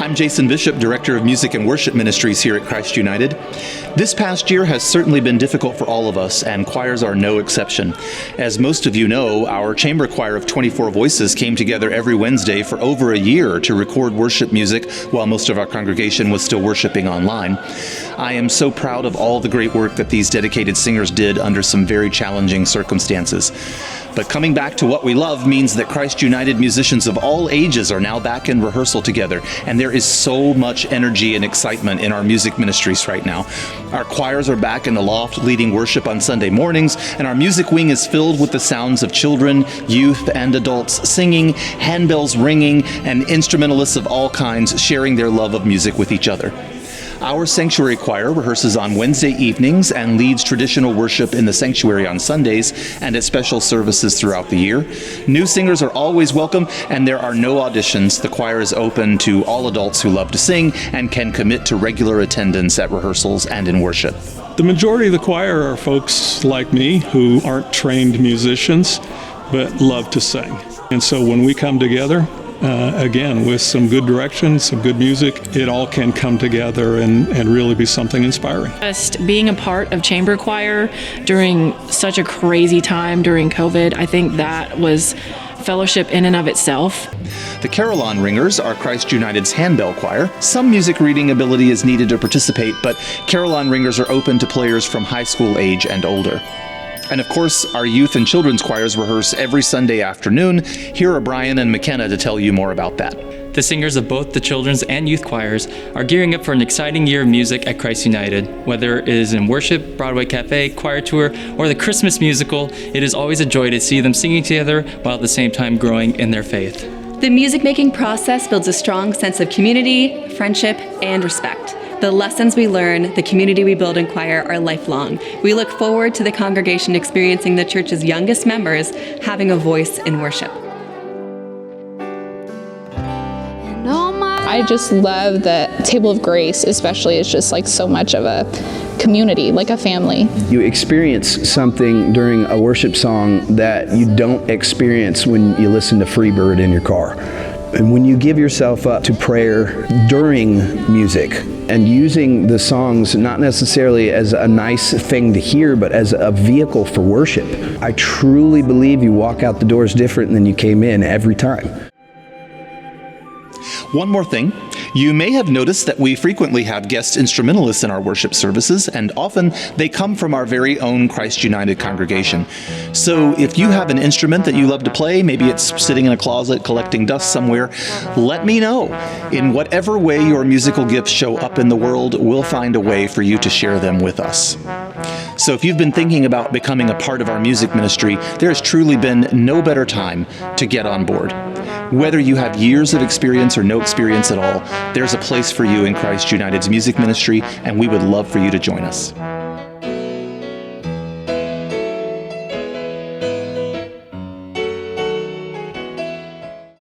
I'm Jason Bishop, Director of Music and Worship Ministries here at Christ United. This past year has certainly been difficult for all of us, and choirs are no exception. As most of you know, our chamber choir of 24 voices came together every Wednesday for over a year to record worship music while most of our congregation was still worshiping online. I am so proud of all the great work that these dedicated singers did under some very challenging circumstances. But coming back to what we love means that Christ United musicians of all ages are now back in rehearsal together, and there is so much energy and excitement in our music ministries right now. Our choirs are back in the loft leading worship on Sunday mornings, and our music wing is filled with the sounds of children, youth, and adults singing, handbells ringing, and instrumentalists of all kinds sharing their love of music with each other. Our sanctuary choir rehearses on Wednesday evenings and leads traditional worship in the sanctuary on Sundays and at special services throughout the year. New singers are always welcome, and there are no auditions. The choir is open to all adults who love to sing and can commit to regular attendance at rehearsals and in worship. The majority of the choir are folks like me who aren't trained musicians but love to sing. And so when we come together, again, with some good direction, some good music, it all can come together and really be something inspiring. Just being a part of chamber choir during such a crazy time during COVID, I think that was fellowship in and of itself. The Carillon Ringers are Christ United's handbell choir. Some music reading ability is needed to participate, but Carillon Ringers are open to players from high school age and older. And of course, our youth and children's choirs rehearse every Sunday afternoon. Here are Brian and McKenna to tell you more about that. The singers of both the children's and youth choirs are gearing up for an exciting year of music at Christ United. Whether it is in worship, Broadway Cafe, choir tour, or the Christmas musical, it is always a joy to see them singing together while at the same time growing in their faith. The music-making process builds a strong sense of community, friendship, and respect. The lessons we learn, the community we build in choir are lifelong. We look forward to the congregation experiencing the church's youngest members having a voice in worship. I just love the Table of Grace, especially. It's just like so much of a community, like a family. You experience something during a worship song that you don't experience when you listen to Freebird in your car. And when you give yourself up to prayer during music and using the songs not necessarily as a nice thing to hear, but as a vehicle for worship, I truly believe you walk out the doors different than you came in every time. One more thing. You may have noticed that we frequently have guest instrumentalists in our worship services, and often they come from our very own Christ United congregation. So if you have an instrument that you love to play, maybe it's sitting in a closet collecting dust somewhere, let me know. In whatever way your musical gifts show up in the world, we'll find a way for you to share them with us. So if you've been thinking about becoming a part of our music ministry, there has truly been no better time to get on board. Whether you have years of experience or no experience at all, there's a place for you in Christ United's music ministry, and we would love for you to join us.